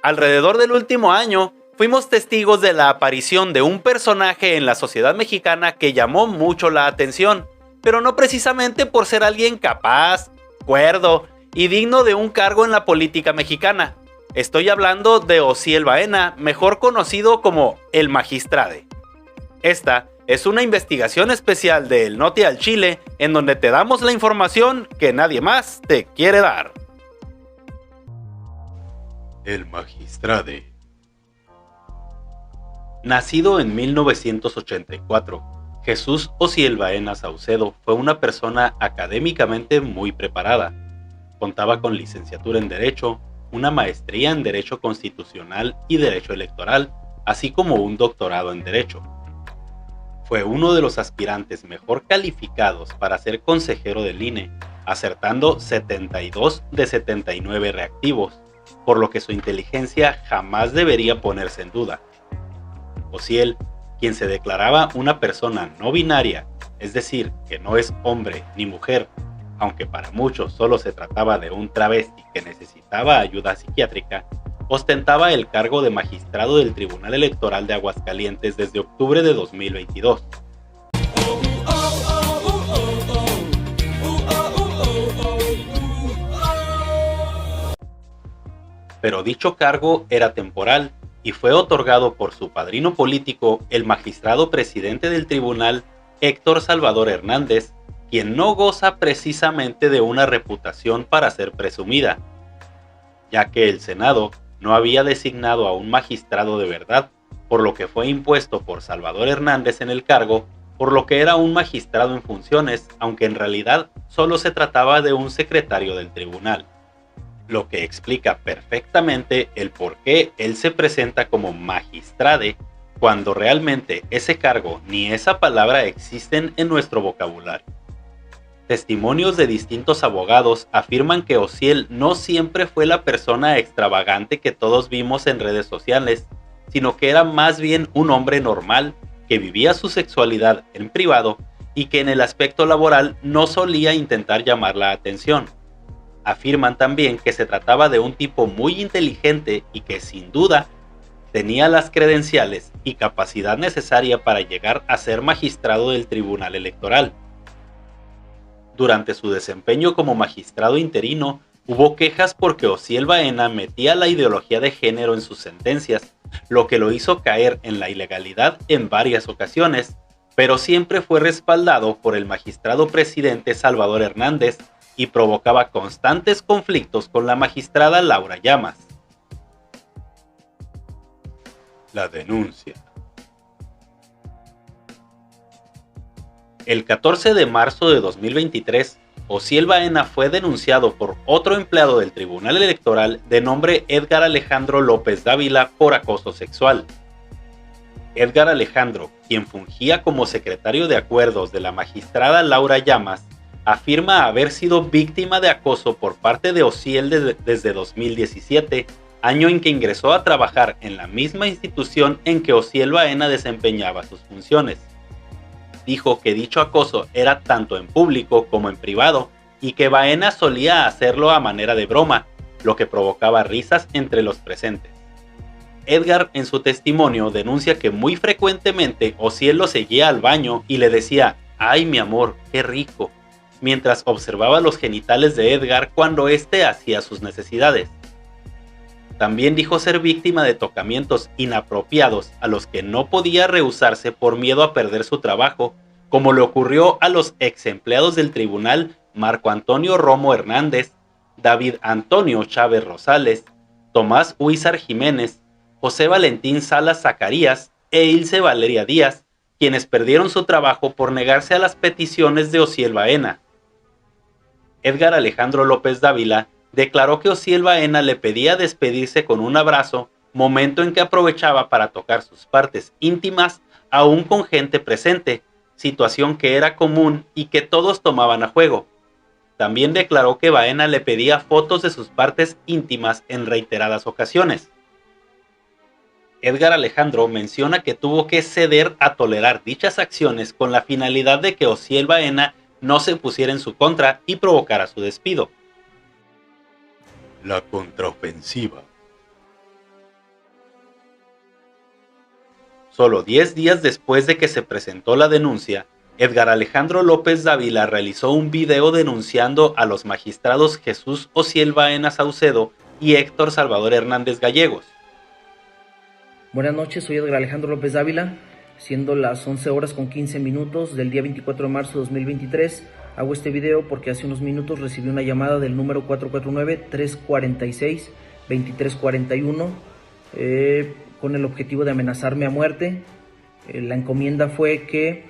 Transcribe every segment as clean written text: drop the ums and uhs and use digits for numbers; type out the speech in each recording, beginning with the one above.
Alrededor del último año, fuimos testigos de la aparición de un personaje en la sociedad mexicana que llamó mucho la atención, pero no precisamente por ser alguien capaz, cuerdo y digno de un cargo en la política mexicana. Estoy hablando de Osiel Baena, mejor conocido como El Magistrade. Esta es una investigación especial de El Noti al Chile, en donde te damos la información que nadie más te quiere dar. El Magistrade. Nacido en 1984, Jesús Osiel Baena Saucedo fue una persona académicamente muy preparada. Contaba con licenciatura en Derecho, una maestría en Derecho Constitucional y Derecho Electoral, así como un doctorado en Derecho. Fue uno de los aspirantes mejor calificados para ser consejero del INE, acertando 72 de 79 reactivos, por lo que su inteligencia jamás debería ponerse en duda. Osiel, quien se declaraba una persona no binaria, es decir, que no es hombre ni mujer, aunque para muchos solo se trataba de un travesti que necesitaba ayuda psiquiátrica, ostentaba el cargo de magistrado del Tribunal Electoral de Aguascalientes desde octubre de 2022. Pero dicho cargo era temporal y fue otorgado por su padrino político, el magistrado presidente del tribunal, Héctor Salvador Hernández, quien no goza precisamente de una reputación para ser presumida, ya que el Senado no había designado a un magistrado de verdad, por lo que fue impuesto por Salvador Hernández en el cargo, por lo que era un magistrado en funciones, aunque en realidad solo se trataba de un secretario del tribunal, lo que explica perfectamente el por qué él se presenta como magistrade, cuando realmente ese cargo ni esa palabra existen en nuestro vocabulario. Testimonios de distintos abogados afirman que Osiel no siempre fue la persona extravagante que todos vimos en redes sociales, sino que era más bien un hombre normal que vivía su sexualidad en privado y que en el aspecto laboral no solía intentar llamar la atención. Afirman también que se trataba de un tipo muy inteligente y que sin duda tenía las credenciales y capacidad necesaria para llegar a ser magistrado del Tribunal Electoral. Durante su desempeño como magistrado interino, hubo quejas porque Osiel Baena metía la ideología de género en sus sentencias, lo que lo hizo caer en la ilegalidad en varias ocasiones, pero siempre fue respaldado por el magistrado presidente Salvador Hernández y provocaba constantes conflictos con la magistrada Laura Llamas. La denuncia. El 14 de marzo de 2023, Osiel Baena fue denunciado por otro empleado del Tribunal Electoral de nombre Edgar Alejandro López Dávila por acoso sexual. Edgar Alejandro, quien fungía como secretario de acuerdos de la magistrada Laura Llamas, afirma haber sido víctima de acoso por parte de Osiel desde 2017, año en que ingresó a trabajar en la misma institución en que Osiel Baena desempeñaba sus funciones. Dijo que dicho acoso era tanto en público como en privado y que Baena solía hacerlo a manera de broma, lo que provocaba risas entre los presentes. Edgar en su testimonio denuncia que muy frecuentemente Osiel lo seguía al baño y le decía «¡Ay, mi amor, qué rico!», mientras observaba los genitales de Edgar cuando éste hacía sus necesidades. También dijo ser víctima de tocamientos inapropiados a los que no podía rehusarse por miedo a perder su trabajo, como le ocurrió a los ex empleados del tribunal Marco Antonio Romo Hernández, David Antonio Chávez Rosales, Tomás Huízar Jiménez, José Valentín Salas Zacarías e Ilse Valeria Díaz, quienes perdieron su trabajo por negarse a las peticiones de Osiel Baena. Edgar Alejandro López Dávila declaró que Osiel Baena le pedía despedirse con un abrazo, momento en que aprovechaba para tocar sus partes íntimas aún con gente presente, situación que era común y que todos tomaban a juego. También declaró que Baena le pedía fotos de sus partes íntimas en reiteradas ocasiones. Edgar Alejandro menciona que tuvo que ceder a tolerar dichas acciones con la finalidad de que Osiel Baena no se pusiera en su contra y provocara su despido. La contraofensiva. Solo 10 días después de que se presentó la denuncia, Edgar Alejandro López Dávila realizó un video denunciando a los magistrados Jesús Ociel Baena Saucedo y Héctor Salvador Hernández Gallegos. Buenas noches, soy Edgar Alejandro López Dávila, siendo las 11:15 del día 24 de marzo de 2023. Hago este video porque hace unos minutos recibí una llamada del número 449-346-2341 con el objetivo de amenazarme a muerte. La encomienda fue que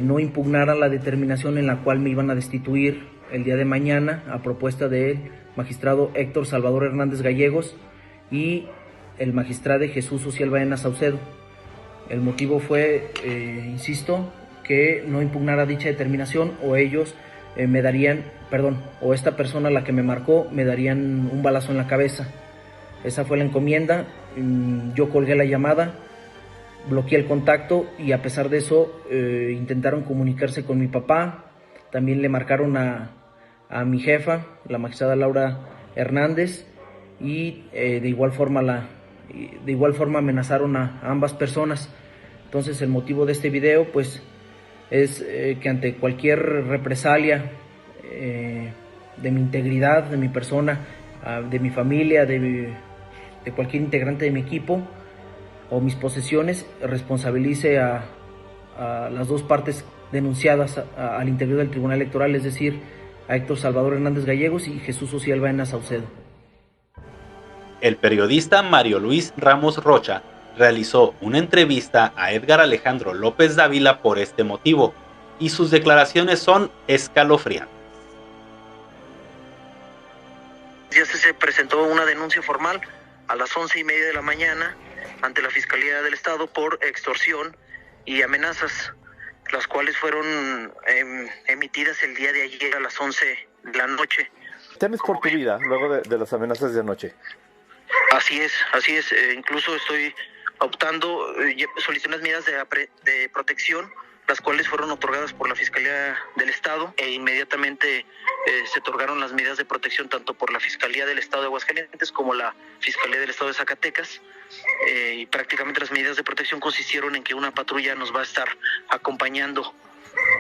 no impugnara la determinación en la cual me iban a destituir el día de mañana a propuesta del magistrado Héctor Salvador Hernández Gallegos y el magistrado Jesús Ociel Baena Saucedo. El motivo fue, insisto, que no impugnara dicha determinación o ellos me darían, o esta persona, la que me marcó, me darían un balazo en la cabeza. Esa fue la encomienda. Yo colgué la llamada, bloqueé el contacto y a pesar de eso intentaron comunicarse con mi papá. También le marcaron a mi jefa, la magistrada Laura Hernández, y de igual forma amenazaron a ambas personas. Entonces el motivo de este video pues es que ante cualquier represalia de mi integridad, de mi persona, de mi familia, de cualquier integrante de mi equipo o mis posesiones, responsabilice a las dos partes denunciadas al interior del Tribunal Electoral, es decir, a Héctor Salvador Hernández Gallegos y Jesús Ociel Baena Saucedo. El periodista Mario Luis Ramos Rocha realizó una entrevista a Edgar Alejandro López Dávila por este motivo, y sus declaraciones son escalofriantes. Ya se presentó una denuncia formal a las 11:30 de la mañana ante la Fiscalía del Estado por extorsión y amenazas, las cuales fueron emitidas el día de ayer a las 11 de la noche. ¿Temes por tu vida luego de las amenazas de anoche? Así es. Incluso estoy optando, solicité unas medidas de protección, las cuales fueron otorgadas por la Fiscalía del Estado, e inmediatamente se otorgaron las medidas de protección tanto por la Fiscalía del Estado de Aguascalientes como la Fiscalía del Estado de Zacatecas, y prácticamente las medidas de protección consistieron en que una patrulla nos va a estar acompañando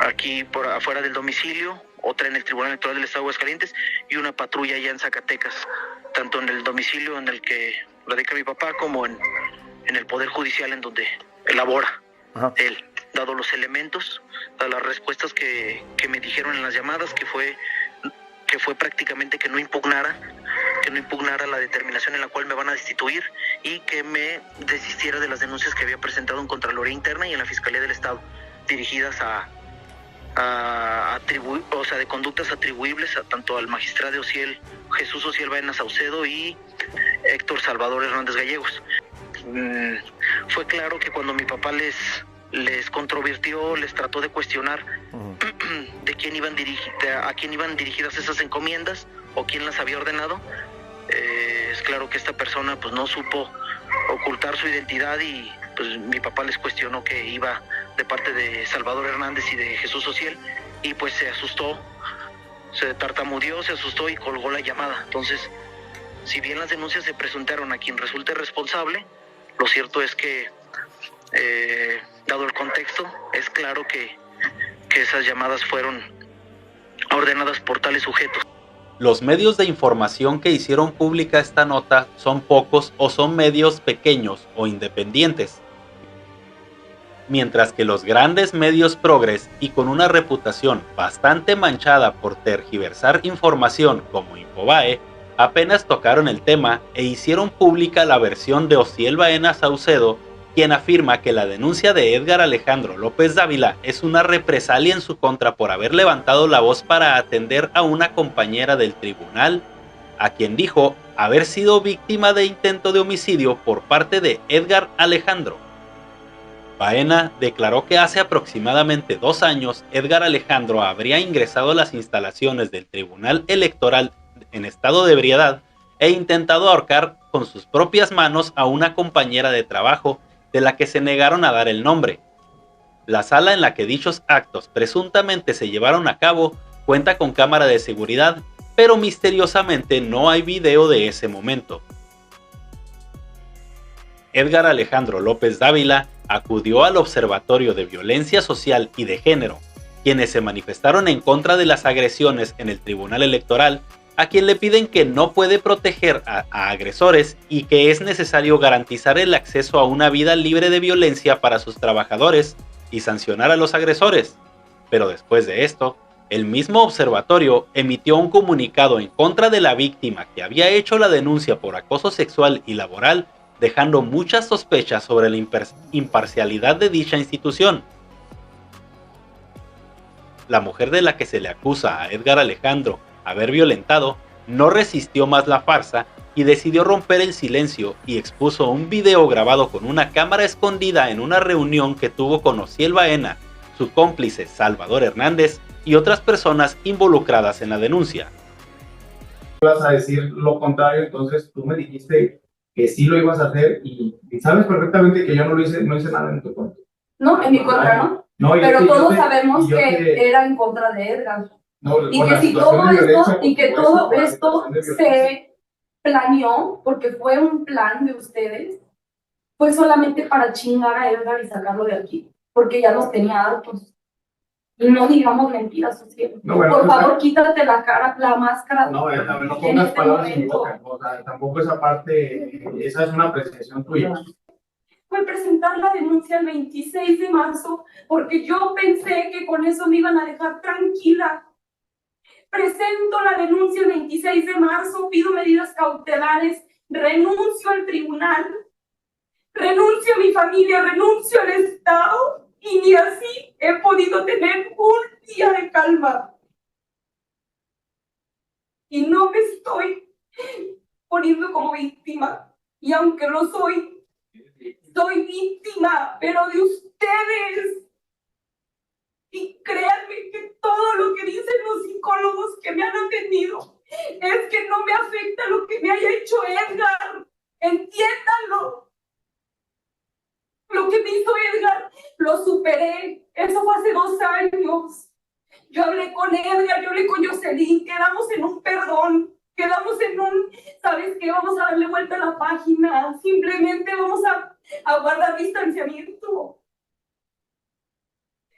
aquí por afuera del domicilio, otra en el Tribunal Electoral del Estado de Aguascalientes y una patrulla allá en Zacatecas, tanto en el domicilio en el que radica mi papá como en el Poder Judicial en donde labora él, dado los elementos, dadas las respuestas que me dijeron en las llamadas, que fue prácticamente que no impugnara la determinación en la cual me van a destituir y que me desistiera de las denuncias que había presentado en Contraloría Interna y en la Fiscalía del Estado, dirigidas de conductas atribuibles tanto al magistrado Jesús Ociel Baena Saucedo y Héctor Salvador Hernández Gallegos. Fue claro que cuando mi papá les controvirtió, les trató de cuestionar de a quién iban dirigidas esas encomiendas o quién las había ordenado, es claro que esta persona pues no supo ocultar su identidad y pues mi papá les cuestionó que iba de parte de Salvador Hernández y de Jesús Ociel, y pues se asustó, se tartamudeó, se asustó y colgó la llamada. Entonces, si bien las denuncias se presentaron a quien resulte responsable, lo cierto es que, dado el contexto, es claro que esas llamadas fueron ordenadas por tales sujetos. Los medios de información que hicieron pública esta nota son pocos o son medios pequeños o independientes, mientras que los grandes medios progres y con una reputación bastante manchada por tergiversar información como Infobae, apenas tocaron el tema e hicieron pública la versión de Ociel Baena Saucedo, quien afirma que la denuncia de Edgar Alejandro López Dávila es una represalia en su contra por haber levantado la voz para atender a una compañera del tribunal, a quien dijo haber sido víctima de intento de homicidio por parte de Edgar Alejandro. Baena declaró que hace aproximadamente 2 años Edgar Alejandro habría ingresado a las instalaciones del Tribunal Electoral en estado de ebriedad e intentado ahorcar con sus propias manos a una compañera de trabajo de la que se negaron a dar el nombre. La sala en la que dichos actos presuntamente se llevaron a cabo cuenta con cámara de seguridad, pero misteriosamente no hay video de ese momento. Edgar Alejandro López Dávila acudió al Observatorio de Violencia Social y de Género, quienes se manifestaron en contra de las agresiones en el Tribunal Electoral, a quien le piden que no puede proteger a agresores y que es necesario garantizar el acceso a una vida libre de violencia para sus trabajadores y sancionar a los agresores. Pero después de esto, el mismo observatorio emitió un comunicado en contra de la víctima que había hecho la denuncia por acoso sexual y laboral, dejando muchas sospechas sobre la imparcialidad de dicha institución. La mujer de la que se le acusa a Edgar Alejandro haber violentado no resistió más la farsa y decidió romper el silencio y expuso un video grabado con una cámara escondida en una reunión que tuvo con Osiel Baena, su cómplice Salvador Hernández y otras personas involucradas en la denuncia. Ibas a decir lo contrario, entonces tú me dijiste que sí lo ibas a hacer y sabes perfectamente que yo no hice nada en tu contra. No, en mi contra no. No, pero todos sabemos que era en contra de Edgar. No, y que si todo esto, y que todo esto se planeó, porque fue un plan de ustedes, fue solamente para chingar a Edgar y sacarlo de aquí, porque ya los tenía hartos. Y no digamos mentiras, Osiel. No, bueno, por favor, quítate la cara, la máscara. No, no pongas palabras en mi boca. O sea, tampoco esa parte, esa es una apreciación tuya. Fue presentar la denuncia el 26 de marzo, porque yo pensé que con eso me iban a dejar tranquila. Presento la denuncia el 26 de marzo, pido medidas cautelares, renuncio al tribunal, renuncio a mi familia, renuncio al Estado, y ni así he podido tener un día de calma. Y no me estoy poniendo como víctima, y aunque lo soy víctima, pero de ustedes. Y créanme que todo lo que dicen los psicólogos que me han atendido es que no me afecta lo que me haya hecho Edgar. Entiéndanlo. Lo que me hizo Edgar, lo superé. Eso fue hace 2 años. Yo hablé con Edgar, yo hablé con Jocelyn, quedamos en un perdón. Quedamos en un, ¿sabes qué? Vamos a darle vuelta a la página. Simplemente vamos a guardar distanciamiento.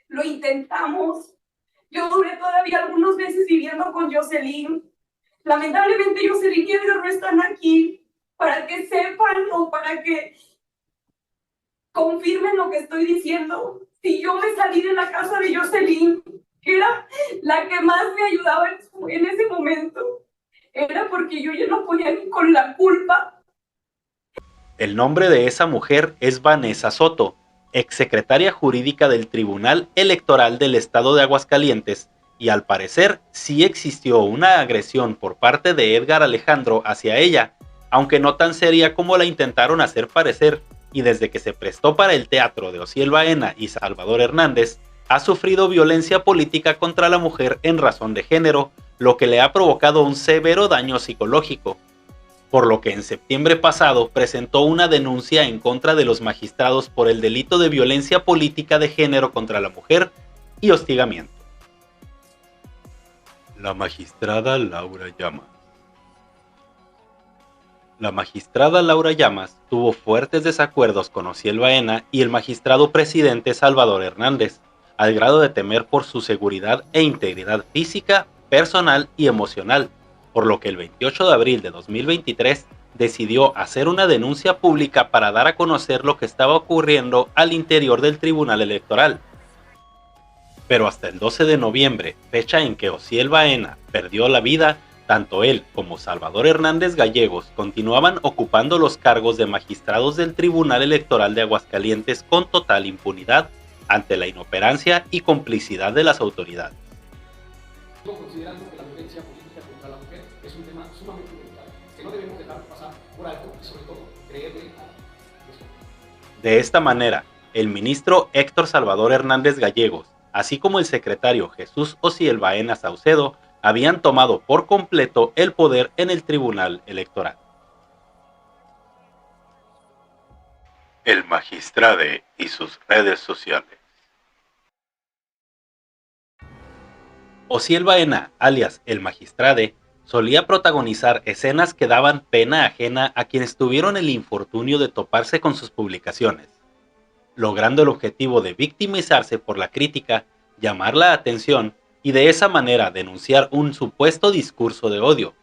Lo intentamos. Yo duré todavía algunos meses viviendo con Jocelyn. Lamentablemente Jocelyn y Edgar no están aquí para que sepan o para que confirmen lo que estoy diciendo. Si yo me salí de la casa de Jocelyn, que era la que más me ayudaba en ese momento, era porque yo ya no podía ni con la culpa. El nombre de esa mujer es Vanessa Soto, exsecretaria jurídica del Tribunal Electoral del Estado de Aguascalientes, y al parecer sí existió una agresión por parte de Edgar Alejandro hacia ella, aunque no tan seria como la intentaron hacer parecer, y desde que se prestó para el teatro de Osiel Baena y Salvador Hernández, ha sufrido violencia política contra la mujer en razón de género, lo que le ha provocado un severo daño psicológico, por lo que en septiembre pasado presentó una denuncia en contra de los magistrados por el delito de violencia política de género contra la mujer y hostigamiento. La magistrada Laura Llamas. La magistrada Laura Llamas tuvo fuertes desacuerdos con Osiel Baena y el magistrado presidente Salvador Hernández, al grado de temer por su seguridad e integridad física, personal y emocional, por lo que el 28 de abril de 2023 decidió hacer una denuncia pública para dar a conocer lo que estaba ocurriendo al interior del Tribunal Electoral. Pero hasta el 12 de noviembre, fecha en que Osiel Baena perdió la vida, tanto él como Salvador Hernández Gallegos continuaban ocupando los cargos de magistrados del Tribunal Electoral de Aguascalientes con total impunidad ante la inoperancia y complicidad de las autoridades. Considerando que la violencia política contra la mujer es un tema sumamente delicado, que no debemos dejar pasar por alto y sobre todo creerle a eso. De esta manera, el ministro Héctor Salvador Hernández Gallegos, así como el secretario Jesús Osiel Baena Saucedo, habían tomado por completo el poder en el Tribunal Electoral. El magistrade y sus redes sociales. Osiel Baena, alias el magistrade, solía protagonizar escenas que daban pena ajena a quienes tuvieron el infortunio de toparse con sus publicaciones. logrando el objetivo de victimizarse por la crítica, llamar la atención y de esa manera denunciar un supuesto discurso de odio.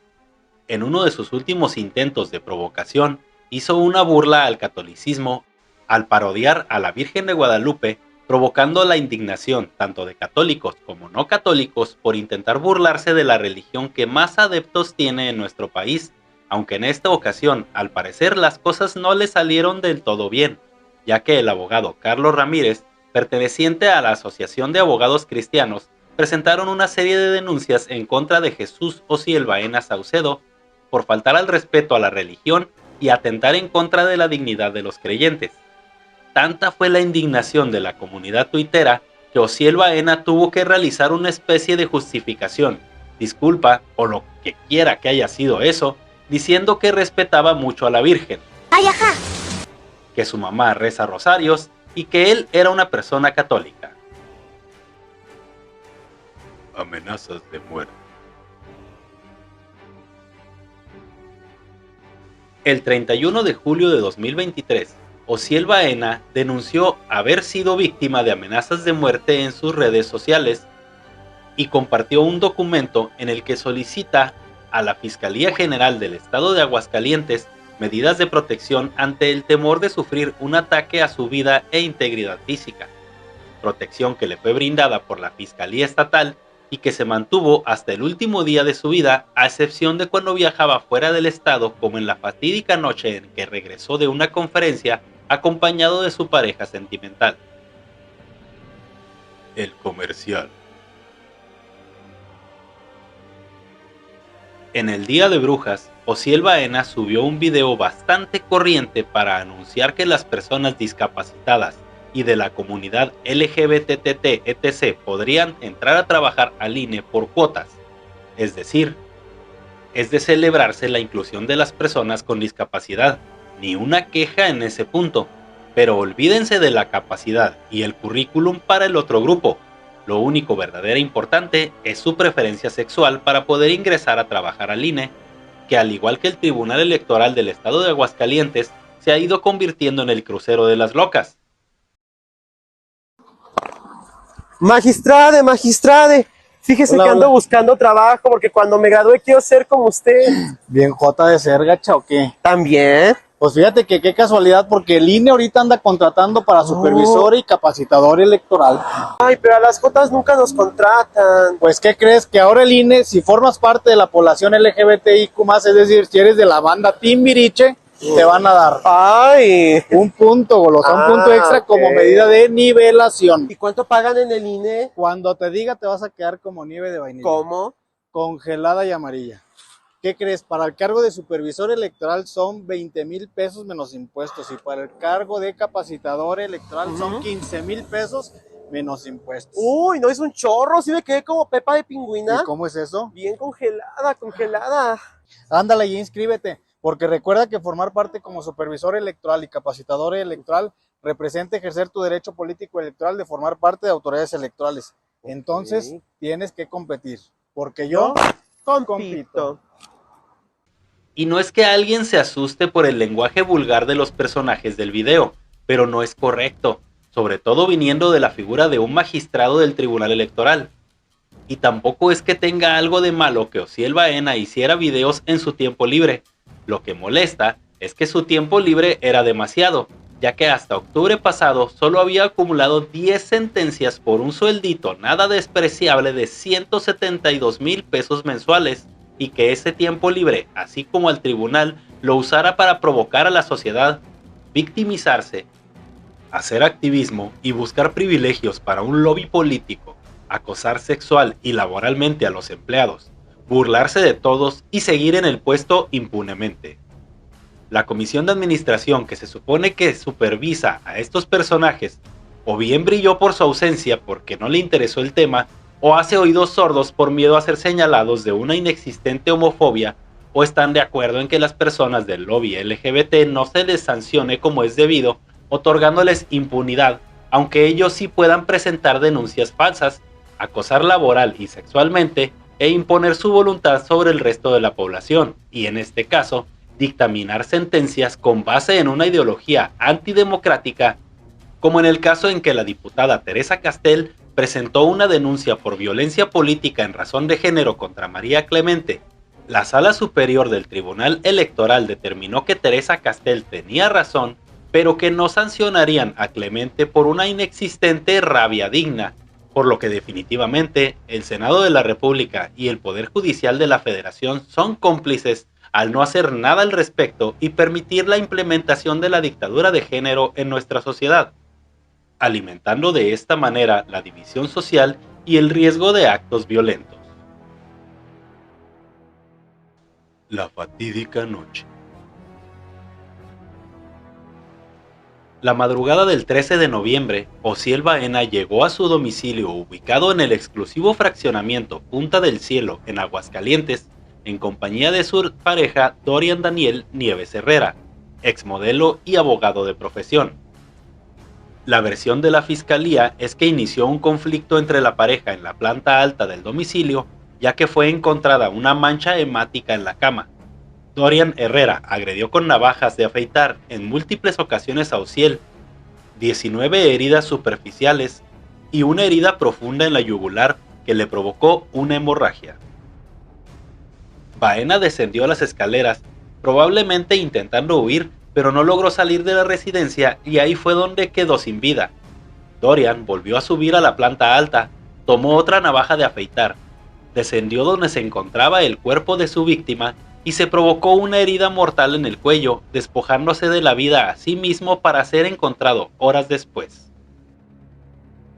En uno de sus últimos intentos de provocación, hizo una burla al catolicismo al parodiar a la Virgen de Guadalupe, provocando la indignación tanto de católicos como no católicos por intentar burlarse de la religión que más adeptos tiene en nuestro país, aunque en esta ocasión, al parecer, las cosas no le salieron del todo bien, ya que el abogado Carlos Ramírez, perteneciente a la Asociación de Abogados Cristianos, presentaron una serie de denuncias en contra de Jesús Osiel Baena Saucedo por faltar al respeto a la religión y atentar en contra de la dignidad de los creyentes. Tanta fue la indignación de la comunidad tuitera que Osiel Baena tuvo que realizar una especie de justificación, disculpa o lo que quiera que haya sido eso, diciendo que respetaba mucho a la Virgen, ¡ay, ajá!, que su mamá reza rosarios y que él era una persona católica. Amenazas de muerte. El 31 de julio de 2023, Osiel Baena denunció haber sido víctima de amenazas de muerte en sus redes sociales y compartió un documento en el que solicita a la Fiscalía General del Estado de Aguascalientes medidas de protección ante el temor de sufrir un ataque a su vida e integridad física, protección que le fue brindada por la Fiscalía Estatal y que se mantuvo hasta el último día de su vida, a excepción de cuando viajaba fuera del estado, como en la fatídica noche en que regresó de una conferencia acompañado de su pareja sentimental. El comercial. En el Día de Brujas, Osiel Baena subió un video bastante corriente para anunciar que las personas discapacitadas y de la comunidad LGBTT etc. podrían entrar a trabajar al INE por cuotas, es decir, es de celebrarse la inclusión de las personas con discapacidad, ni una queja en ese punto, pero olvídense de la capacidad y el currículum para el otro grupo. Lo único verdadero importante es su preferencia sexual para poder ingresar a trabajar al INE, que al igual que el Tribunal Electoral del Estado de Aguascalientes, se ha ido convirtiendo en el crucero de las locas. Magistrade, fíjese que ando buscando trabajo porque cuando me gradúe quiero ser como usted. Bien jota de ser, gacha, ¿o qué? ¿También? Pues fíjate que qué casualidad, porque el INE ahorita anda contratando para supervisor y capacitador electoral. Ay, pero a las jotas nunca nos contratan. Pues, ¿qué crees? Que ahora el INE, si formas parte de la población LGBTIQ+, es decir, si eres de la banda Timbiriche, te van a dar un punto, golosa, un punto extra como medida de nivelación. ¿Y cuánto pagan en el INE? Cuando te diga te vas a quedar como nieve de vainilla. ¿Cómo? Congelada y amarilla. ¿Qué crees? Para el cargo de supervisor electoral son 20,000 pesos menos impuestos y para el cargo de capacitador electoral son 15,000 pesos menos impuestos. Uy, no es un chorro, sí me quedé como Pepa de Pingüina. ¿Y cómo es eso? Bien congelada. Ándale y inscríbete. Porque recuerda que formar parte como supervisor electoral y capacitador electoral representa ejercer tu derecho político electoral de formar parte de autoridades electorales. Entonces, tienes que competir. Porque yo compito. Y no es que alguien se asuste por el lenguaje vulgar de los personajes del video, pero no es correcto, sobre todo viniendo de la figura de un magistrado del Tribunal Electoral. Y tampoco es que tenga algo de malo que Osiel Baena hiciera videos en su tiempo libre. Lo que molesta es que su tiempo libre era demasiado, ya que hasta octubre pasado solo había acumulado 10 sentencias por un sueldito nada despreciable de 172,000 pesos mensuales, y que ese tiempo libre, así como al tribunal, lo usara para provocar a la sociedad, victimizarse, hacer activismo y buscar privilegios para un lobby político, acosar sexual y laboralmente a los empleados, burlarse de todos y seguir en el puesto impunemente. La comisión de administración que se supone que supervisa a estos personajes o bien brilló por su ausencia porque no le interesó el tema, o hace oídos sordos por miedo a ser señalados de una inexistente homofobia, o están de acuerdo en que las personas del lobby LGBT no se les sancione como es debido, otorgándoles impunidad, aunque ellos sí puedan presentar denuncias falsas, acosar laboral y sexualmente, e imponer su voluntad sobre el resto de la población, y en este caso, dictaminar sentencias con base en una ideología antidemocrática como en el caso en que la diputada Teresa Castel presentó una denuncia por violencia política en razón de género contra María Clemente. La Sala Superior del Tribunal Electoral determinó que Teresa Castel tenía razón, pero que no sancionarían a Clemente por una inexistente rabia digna, por lo que definitivamente el Senado de la República y el Poder Judicial de la Federación son cómplices al no hacer nada al respecto y permitir la implementación de la dictadura de género en nuestra sociedad, alimentando de esta manera la división social y el riesgo de actos violentos. La fatídica noche. La madrugada del 13 de noviembre, Osiel Baena llegó a su domicilio ubicado en el exclusivo fraccionamiento Punta del Cielo en Aguascalientes, en compañía de su pareja Dorian Daniel Nieves Herrera, exmodelo y abogado de profesión. La versión de la fiscalía es que inició un conflicto entre la pareja en la planta alta del domicilio, ya que fue encontrada una mancha hemática en la cama. Dorian Herrera agredió con navajas de afeitar en múltiples ocasiones a Osiel, 19 heridas superficiales y una herida profunda en la yugular que le provocó una hemorragia. Baena descendió las escaleras, probablemente intentando huir, pero no logró salir de la residencia y ahí fue donde quedó sin vida. Dorian volvió a subir a la planta alta, tomó otra navaja de afeitar, descendió donde se encontraba el cuerpo de su víctima y se provocó una herida mortal en el cuello, despojándose de la vida a sí mismo para ser encontrado horas después.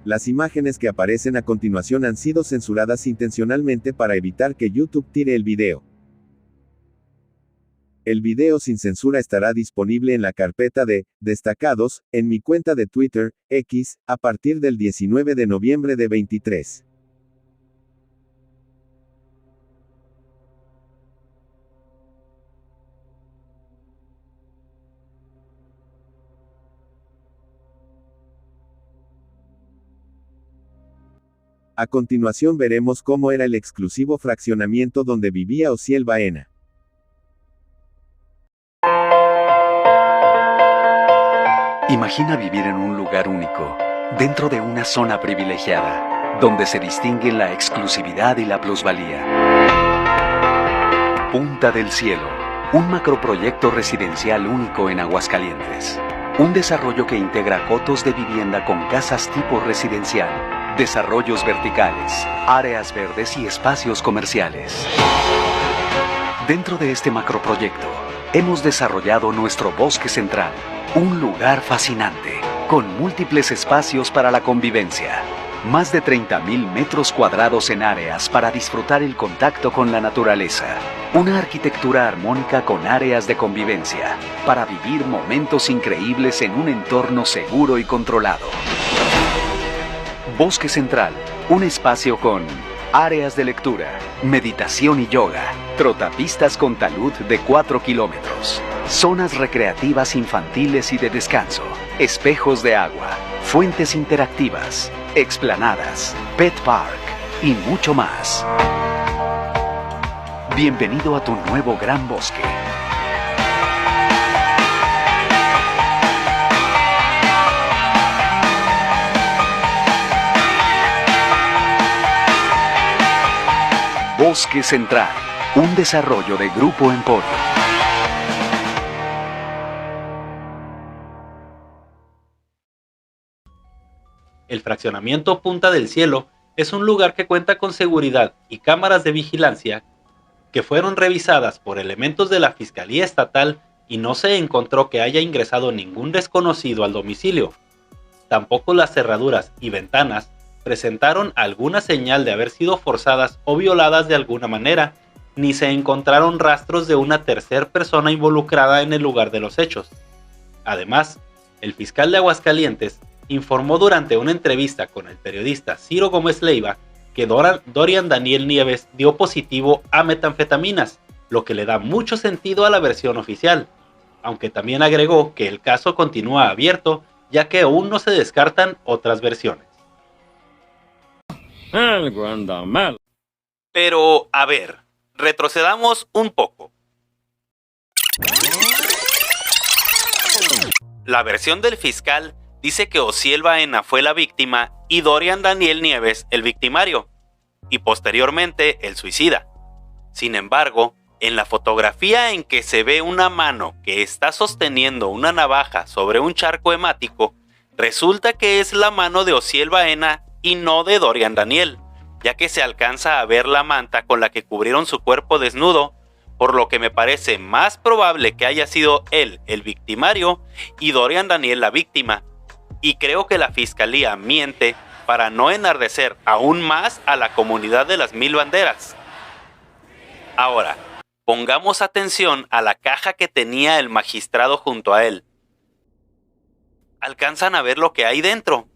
Las imágenes que aparecen a continuación han sido censuradas intencionalmente para evitar que YouTube tire el video. El video sin censura estará disponible en la carpeta de Destacados, en mi cuenta de Twitter, X, a partir del 19 de noviembre de 2023. A continuación veremos cómo era el exclusivo fraccionamiento donde vivía Osiel Baena. Imagina vivir en un lugar único, dentro de una zona privilegiada, donde se distinguen la exclusividad y la plusvalía. Punta del Cielo, un macroproyecto residencial único en Aguascalientes. Un desarrollo que integra cotos de vivienda con casas tipo residencial, desarrollos verticales, áreas verdes y espacios comerciales. Dentro de este macroproyecto, hemos desarrollado nuestro bosque central, un lugar fascinante, con múltiples espacios para la convivencia. Más de 30,000 metros cuadrados en áreas para disfrutar el contacto con la naturaleza. Una arquitectura armónica con áreas de convivencia, para vivir momentos increíbles en un entorno seguro y controlado. Bosque Central, un espacio con áreas de lectura, meditación y yoga, trotapistas con talud de 4 kilómetros, zonas recreativas infantiles y de descanso, espejos de agua, fuentes interactivas, explanadas, pet park y mucho más. Bienvenido a tu nuevo gran bosque. Bosque Central, un desarrollo de Grupo Emporio. El fraccionamiento Punta del Cielo es un lugar que cuenta con seguridad y cámaras de vigilancia que fueron revisadas por elementos de la Fiscalía Estatal y no se encontró que haya ingresado ningún desconocido al domicilio. Tampoco las cerraduras y ventanas presentaron alguna señal de haber sido forzadas o violadas de alguna manera, ni se encontraron rastros de una tercera persona involucrada en el lugar de los hechos. Además, el fiscal de Aguascalientes informó durante una entrevista con el periodista Ciro Gómez Leiva que Dorian Daniel Nieves dio positivo a metanfetaminas, lo que le da mucho sentido a la versión oficial, aunque también agregó que el caso continúa abierto, ya que aún no se descartan otras versiones. Algo anda mal. Pero, a ver, retrocedamos un poco. La versión del fiscal dice que Osiel Baena fue la víctima y Dorian Daniel Nieves el victimario, y posteriormente el suicida. Sin embargo, en la fotografía en que se ve una mano que está sosteniendo una navaja sobre un charco hemático, resulta que es la mano de Osiel Baena y no de Dorian Daniel, ya que se alcanza a ver la manta con la que cubrieron su cuerpo desnudo, por lo que me parece más probable que haya sido él el victimario y Dorian Daniel la víctima. Y creo que la fiscalía miente para no enardecer aún más a la comunidad de las 1000 banderas. Ahora, pongamos atención a la caja que tenía el magistrado junto a él. ¿Alcanzan a ver lo que hay dentro?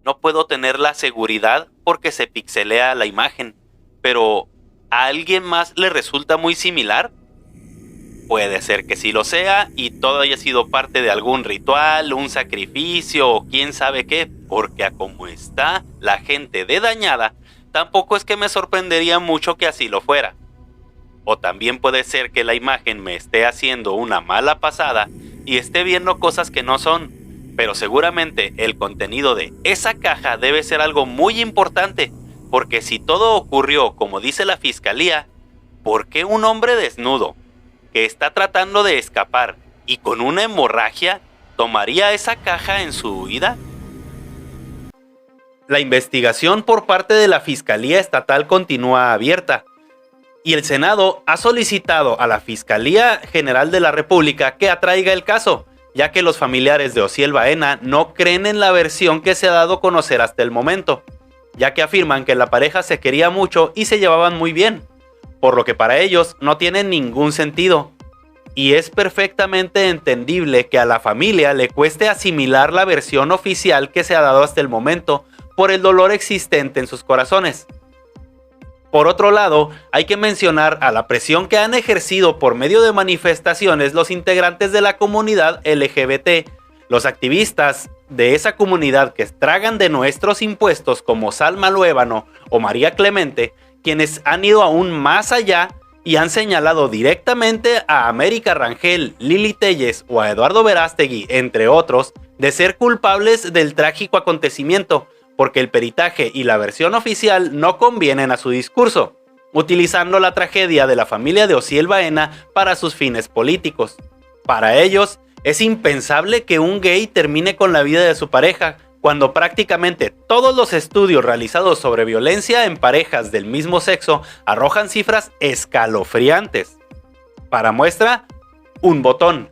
No puedo tener la seguridad porque se pixelea la imagen, pero ¿a alguien más le resulta muy similar? Puede ser que sí lo sea y todo haya sido parte de algún ritual, un sacrificio o quién sabe qué, porque a como está la gente de dañada, tampoco es que me sorprendería mucho que así lo fuera. O también puede ser que la imagen me esté haciendo una mala pasada y esté viendo cosas que no son, pero seguramente el contenido de esa caja debe ser algo muy importante, porque si todo ocurrió como dice la fiscalía, ¿por qué un hombre desnudo que está tratando de escapar y con una hemorragia tomaría esa caja en su huida? La investigación por parte de la Fiscalía Estatal continúa abierta y el Senado ha solicitado a la Fiscalía General de la República que atraiga el caso, ya que los familiares de Osiel Baena no creen en la versión que se ha dado a conocer hasta el momento, ya que afirman que la pareja se quería mucho y se llevaban muy bien, por lo que para ellos no tiene ningún sentido. Y es perfectamente entendible que a la familia le cueste asimilar la versión oficial que se ha dado hasta el momento por el dolor existente en sus corazones. Por otro lado, hay que mencionar a la presión que han ejercido por medio de manifestaciones los integrantes de la comunidad LGBT, los activistas de esa comunidad que tragan de nuestros impuestos como Salma Luébano o María Clemente, quienes han ido aún más allá y han señalado directamente a América Rangel, Lili Telles o a Eduardo Verástegui, entre otros, de ser culpables del trágico acontecimiento, porque el peritaje y la versión oficial no convienen a su discurso, utilizando la tragedia de la familia de Osiel Baena para sus fines políticos. Para ellos, es impensable que un gay termine con la vida de su pareja, cuando prácticamente todos los estudios realizados sobre violencia en parejas del mismo sexo arrojan cifras escalofriantes. Para muestra, un botón.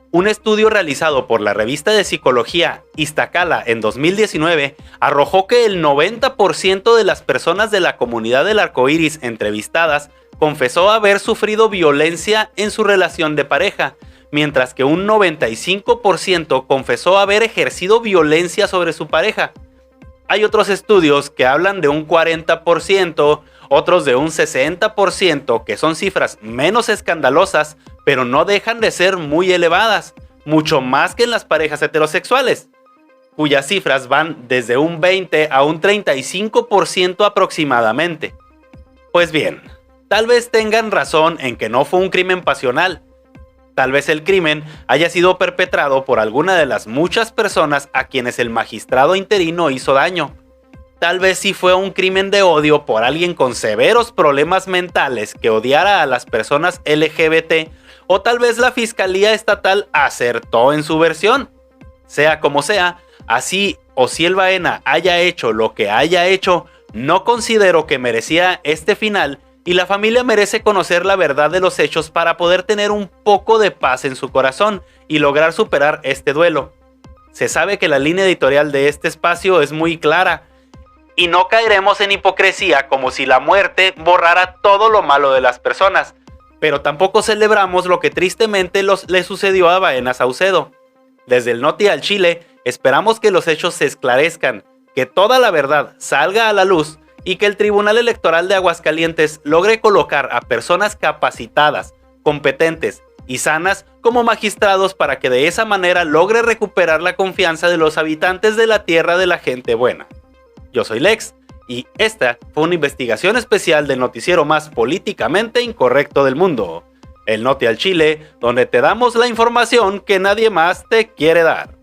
Un estudio realizado por la revista de psicología Iztacala en 2019 arrojó que el 90% de las personas de la comunidad del arcoíris entrevistadas confesó haber sufrido violencia en su relación de pareja, mientras que un 95% confesó haber ejercido violencia sobre su pareja. Hay otros estudios que hablan de un 40%, otros de un 60%, que son cifras menos escandalosas, pero no dejan de ser muy elevadas, mucho más que en las parejas heterosexuales, cuyas cifras van desde un 20 a un 35% aproximadamente. Pues bien, tal vez tengan razón en que no fue un crimen pasional. Tal vez el crimen haya sido perpetrado por alguna de las muchas personas a quienes el magistrado interino hizo daño. Tal vez sí fue un crimen de odio por alguien con severos problemas mentales que odiara a las personas LGBT, o tal vez la Fiscalía Estatal acertó en su versión. Sea como sea, así Osiel Baena haya hecho lo que haya hecho, no considero que merecía este final, y la familia merece conocer la verdad de los hechos para poder tener un poco de paz en su corazón y lograr superar este duelo. Se sabe que la línea editorial de este espacio es muy clara, y no caeremos en hipocresía como si la muerte borrara todo lo malo de las personas, pero tampoco celebramos lo que tristemente le sucedió a Baena Saucedo. Desde el Noti al Chile, esperamos que los hechos se esclarezcan, que toda la verdad salga a la luz y que el Tribunal Electoral de Aguascalientes logre colocar a personas capacitadas, competentes y sanas como magistrados para que de esa manera logre recuperar la confianza de los habitantes de la tierra de la gente buena. Yo soy Lex y esta fue una investigación especial del noticiero más políticamente incorrecto del mundo, el Noti al Chile, donde te damos la información que nadie más te quiere dar.